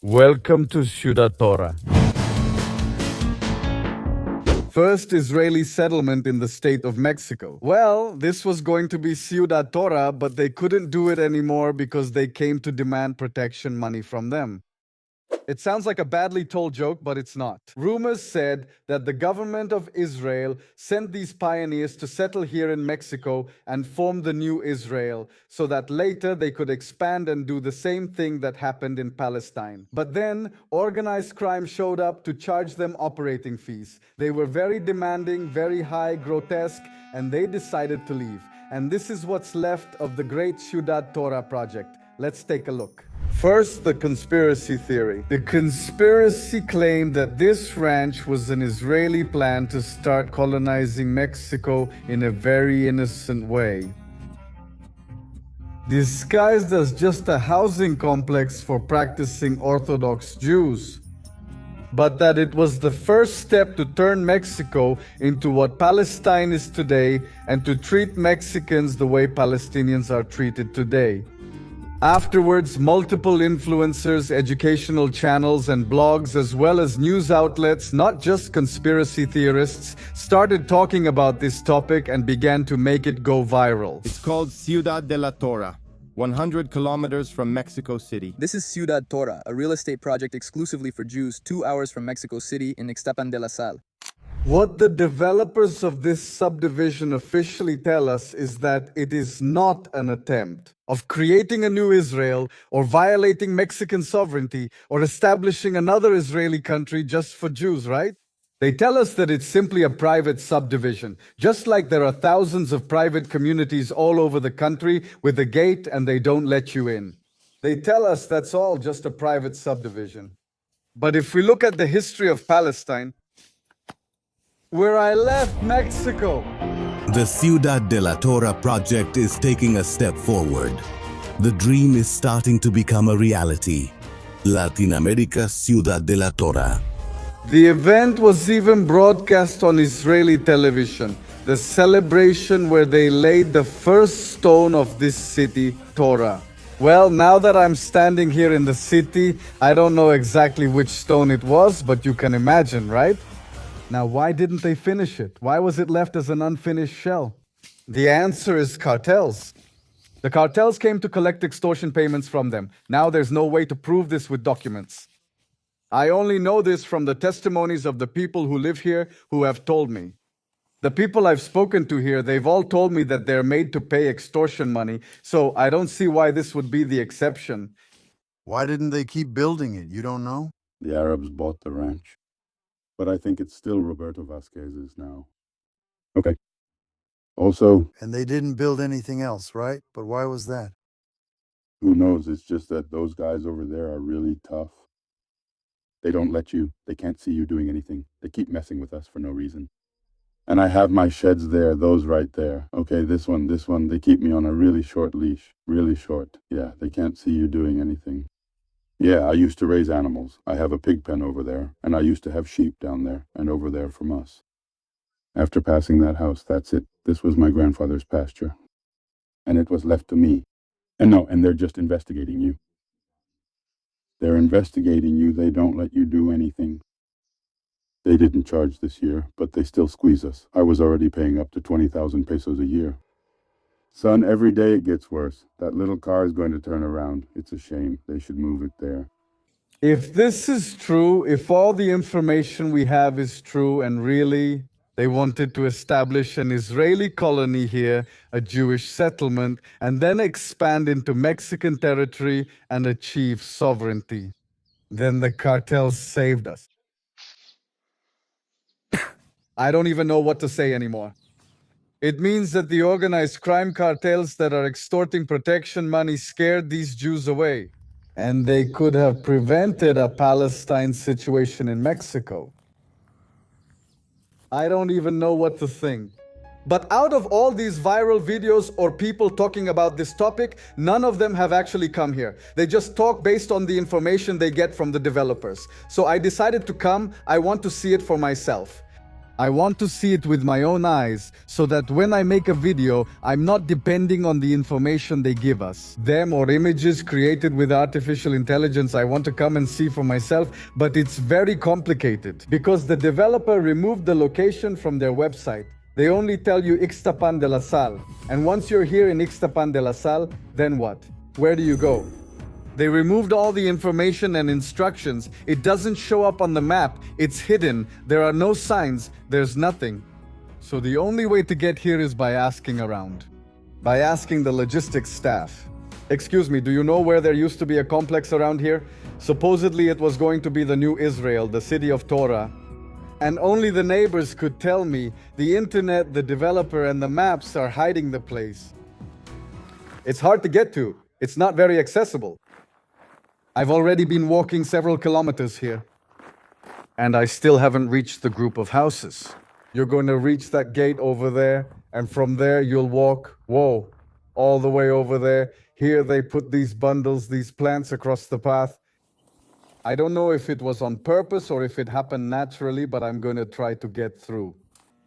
Welcome to Ciudad, Tora. First Israeli settlement in the state of Mexico. Well, this was going to be Ciudad Tora, but they couldn't do it anymore because they came to demand protection money from them. It sounds like a badly told joke, but it's not. Rumors said that the government of Israel sent these pioneers to settle here in Mexico and form the new Israel, so that later they could expand and do the same thing that happened in Palestine. But then, organized crime showed up to charge them operating fees. They were very demanding, very high, grotesque, and they decided to leave. And this is what's left of the great Ciudad Tora project. Let's take a look. First, the conspiracy theory. The conspiracy claimed that this ranch was an Israeli plan to start colonizing Mexico in a very innocent way, disguised as just a housing complex for practicing Orthodox Jews, but that it was the first step to turn Mexico into what Palestine is today and to treat Mexicans the way Palestinians are treated today. Afterwards, multiple influencers, educational channels, and blogs, as well as news outlets, not just conspiracy theorists, started talking about this topic and began to make it go viral. It's called Ciudad de la Tora, 100 kilometers from Mexico City. This is Ciudad Tora, a real estate project exclusively for Jews 2 hours from Mexico City in Ixtapan de la Sal. What the developers of this subdivision officially tell us is that it is not an attempt of creating a new Israel or violating Mexican sovereignty or establishing another Israeli country just for Jews, right? They tell us that it's simply a private subdivision, just like there are thousands of private communities all over the country with a gate and they don't let you in. They tell us that's all just a private subdivision. But if we look at the history of Palestine, where I left Mexico, The Ciudad de la Tora project is taking a step forward. The dream is starting to become a reality. Latin America Ciudad de la Tora. the event was even broadcast on Israeli television, the celebration where they laid the first stone of this city, Tora. Well, now that I'm standing here in the city, I don't know exactly which stone it was, but you can imagine, right? Now, why didn't they finish it? Why was it left as an unfinished shell? The answer is cartels. The cartels came to collect extortion payments from them. Now there's no way to prove this with documents. I only know this from the testimonies of the people who live here who have told me. The people I've spoken to here, they've all told me that they're made to pay extortion money, so I don't see why this would be the exception. Why didn't they keep building it? You don't know? The Arabs bought the ranch, but I think it's still Roberto Vasquez's now. Okay. Also, And they didn't build anything else, right? But why was that? who knows? It's just that those guys over there are really tough. They don't let you. They can't see you doing anything. They keep messing with us for no reason. And I have my sheds there, those right there. Okay, this one, they keep me on a really short leash. Really short. Yeah, they can't see you doing anything. Yeah, I used to raise animals. I have a pig pen over there, and I used to have sheep down there and over there from us. After passing that house, that's it. This was my grandfather's pasture. And it was left to me. And no, and they're just investigating you. They're investigating you. They don't let you do anything. They didn't charge this year, but they still squeeze us. I was already paying up to 20,000 pesos a year. Son, every day it gets worse. That little car is going to turn around. It's a shame. They should move it there. If this is true, if all the information we have is true, and really they wanted to establish an Israeli colony here, a Jewish settlement, and then expand into Mexican territory and achieve sovereignty, then the cartels saved us. I don't even know what to say anymore. It means that the organized crime cartels that are extorting protection money scared these Jews away, and they could have prevented a Palestine situation in Mexico. I don't even know what to think. But out of all these viral videos or people talking about this topic, none of them have actually come here. They just talk based on the information they get from the developers. So I decided to come. I want to see it for myself. I want to see it with my own eyes so that when I make a video, I'm not depending on the information they give us. Them or images created with artificial intelligence, I want to come and see for myself, but it's very complicated because the developer removed the location from their website. They only tell you Ixtapan de la Sal. And once you're here in Ixtapan de la Sal, then what? Where do you go? They removed all the information and instructions. It doesn't show up on the map. It's hidden. There are no signs. There's nothing. So the only way to get here is by asking around. By asking the logistics staff. Excuse me, do you know where there used to be a complex around here? Supposedly it was going to be the new Israel, the city of Tora. And only the neighbors could tell me. The internet, the developer, and the maps are hiding the place. It's hard to get to. It's not very accessible. I've already been walking several kilometers here, and I still haven't reached the group of houses. You're going to reach that gate over there, and from there you'll walk, whoa, all the way over there. Here they put these bundles, these plants across the path. I don't know if it was on purpose or if it happened naturally, but I'm going to try to get through.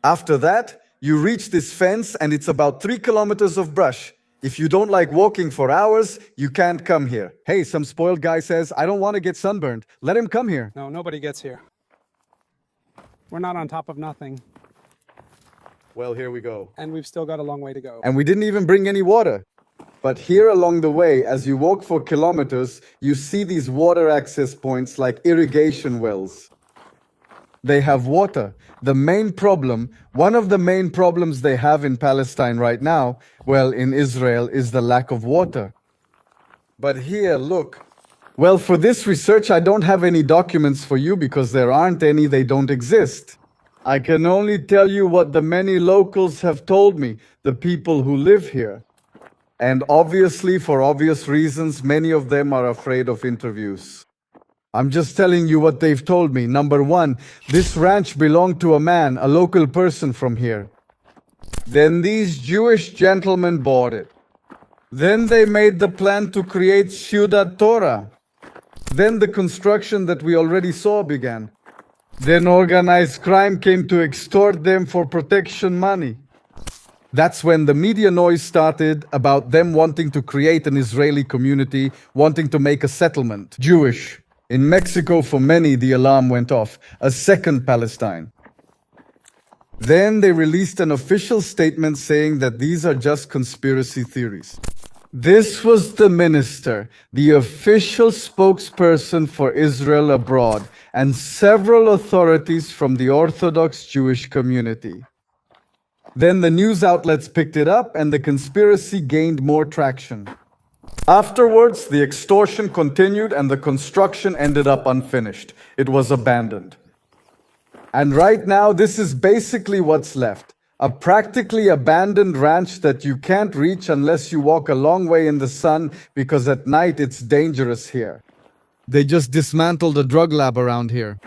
After that, you reach this fence, and it's about 3 kilometers of brush. If you don't like walking for hours, you can't come here. Hey, some spoiled guy says, I don't want to get sunburned. Let him come here. No, nobody gets here. We're not on top of nothing, Well, here we go. and we've still got a long way to go. And we didn't even bring any water. But here along the way, as you walk for kilometers, you see these water access points like irrigation wells. They have water. The main problem, one of the main problems they have in Palestine right now, well, in Israel, is the lack of water. But here, look. Well, for this research, I don't have any documents for you because there aren't any, they don't exist. I can only tell you what the many locals have told me, the people who live here. And obviously, for obvious reasons, many of them are afraid of interviews. I'm just telling you what they've told me. Number one, this ranch belonged to a man, a local person from here. Then these Jewish gentlemen bought it. Then they made the plan to create Ciudad Tora. Then the construction that we already saw began. Then organized crime came to extort them for protection money. That's when the media noise started about them wanting to create an Israeli community, wanting to make a settlement, Jewish. In Mexico, for many, the alarm went off, a second Palestine. Then they released an official statement saying that these are just conspiracy theories. This was the minister, the official spokesperson for Israel abroad, and several authorities from the Orthodox Jewish community. Then the news outlets picked it up and the conspiracy gained more traction. Afterwards, the extortion continued and the construction ended up unfinished. It was abandoned. And right now, this is basically what's left. A practically abandoned ranch that you can't reach unless you walk a long way in the sun because at night it's dangerous here. They just dismantled a drug lab around here.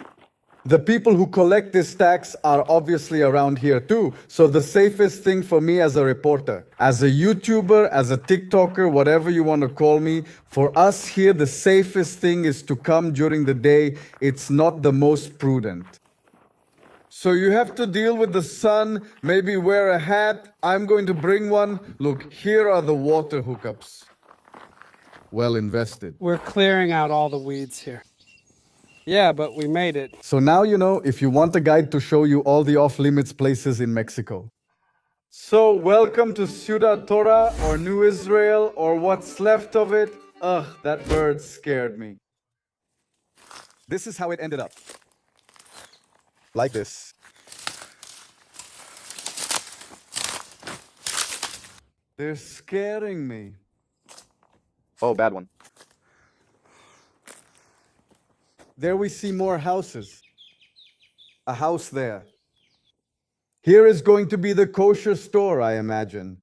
The people who collect this tax are obviously around here too, so the safest thing for me as a reporter, as a YouTuber, as a TikToker, whatever you want to call me, for us here the safest thing is to come during the day. It's not the most prudent. So you have to deal with the sun, maybe wear a hat. I'm going to bring one. Look, here are the water hookups. Well invested. We're clearing out all the weeds here. Yeah, but we made it. So now you know if you want a guide to show you all the off-limits places in Mexico. So welcome to Ciudad Tora, or New Israel, or what's left of it. Ugh, that bird scared me. This is how it ended up. Like this. They're scaring me. Oh, bad one. There we see more houses. A house there. Here is going to be the kosher store, I imagine.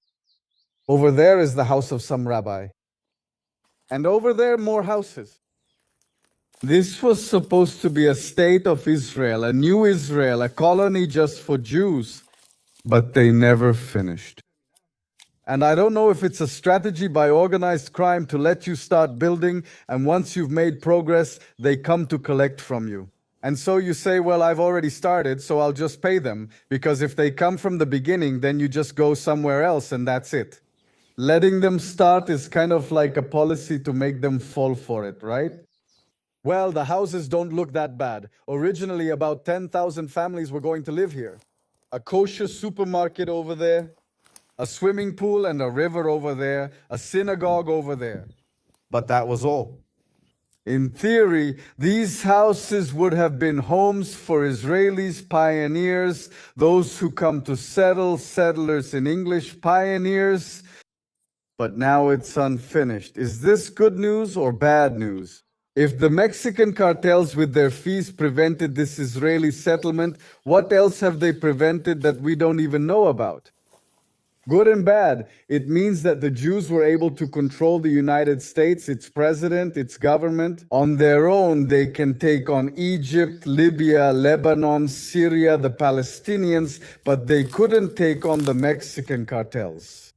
Over there is the house of some rabbi. And over there, more houses. This was supposed to be a state of Israel, a new Israel, a colony just for Jews. But they never finished. And I don't know if it's a strategy by organized crime to let you start building, and once you've made progress, they come to collect from you. And so you say, well, I've already started, so I'll just pay them, because if they come from the beginning, then you just go somewhere else and that's it. Letting them start is kind of like a policy to make them fall for it, right? Well, the houses don't look that bad. Originally, about 10,000 families were going to live here. A kosher supermarket over there, a swimming pool and a river over there, a synagogue over there. But that was all. In theory, these houses would have been homes for Israelis, pioneers, those who come to settle, settlers in English, pioneers. But now it's unfinished. Is this good news or bad news? If the Mexican cartels with their fees prevented this Israeli settlement, what else have they prevented that we don't even know about? Good and bad. It means that the Jews were able to control the United States, its president, its government. On their own, they can take on Egypt, Libya, Lebanon, Syria, the Palestinians, but they couldn't take on the Mexican cartels.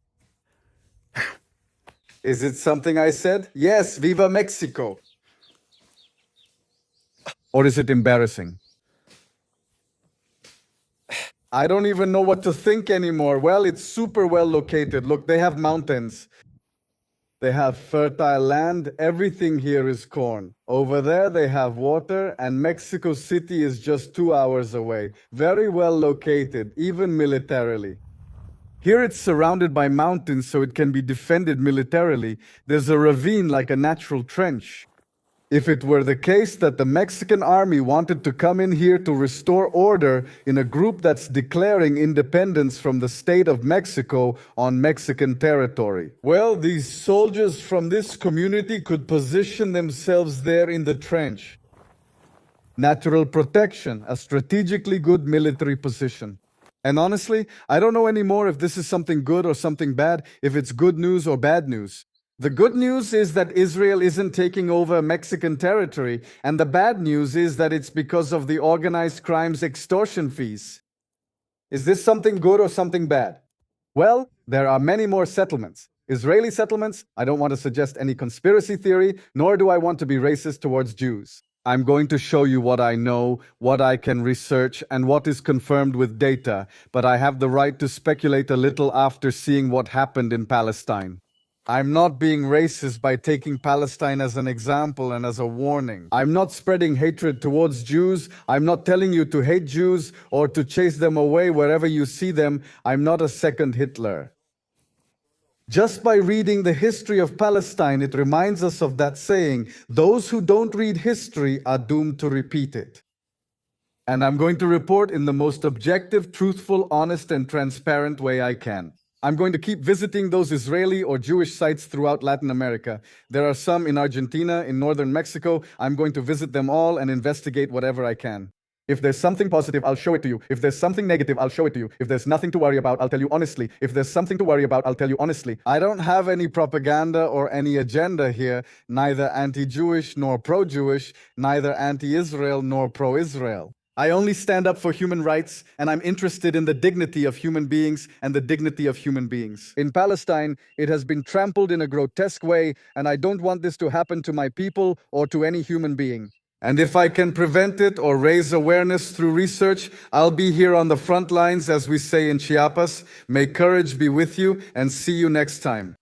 Is it something I said? Yes, Viva Mexico. Or is it embarrassing? I don't even know what to think anymore. Well, it's super well located. Look, they have mountains. They have fertile land. Everything here is corn. Over there, they have water, and Mexico City is just 2 hours away. Very well located, even militarily. Here it's surrounded by mountains, so it can be defended militarily. There's a ravine like a natural trench. If it were the case that the Mexican army wanted to come in here to restore order in a group that's declaring independence from the state of Mexico on Mexican territory, well, these soldiers from this community could position themselves there in the trench. Natural protection, a strategically good military position. And honestly, I don't know anymore if this is something good or something bad, if it's good news or bad news. The good news is that Israel isn't taking over Mexican territory, and the bad news is that it's because of the organized crime's extortion fees. Is this something good or something bad? Well, there are many more settlements. Israeli settlements. I don't want to suggest any conspiracy theory, nor do I want to be racist towards Jews. I'm going to show you what I know, what I can research, and what is confirmed with data, but I have the right to speculate a little after seeing what happened in Palestine. I'm not being racist by taking Palestine as an example and as a warning. I'm not spreading hatred towards Jews. I'm not telling you to hate Jews or to chase them away wherever you see them. I'm not a second Hitler. Just by reading the history of Palestine, it reminds us of that saying, those who don't read history are doomed to repeat it. And I'm going to report in the most objective, truthful, honest, and transparent way I can. I'm going to keep visiting those Israeli or Jewish sites throughout Latin America. There are some in Argentina, in northern Mexico. I'm going to visit them all and investigate whatever I can. If there's something positive, I'll show it to you. If there's something negative, I'll show it to you. If there's nothing to worry about, I'll tell you honestly. If there's something to worry about, I'll tell you honestly. I don't have any propaganda or any agenda here, neither anti-Jewish nor pro-Jewish, neither anti-Israel nor pro-Israel. I only stand up for human rights, and I'm interested in the dignity of human beings and the dignity of human beings. In Palestine, it has been trampled in a grotesque way, and I don't want this to happen to my people or to any human being. And if I can prevent it or raise awareness through research, I'll be here on the front lines, as we say in Chiapas. May courage be with you, and see you next time.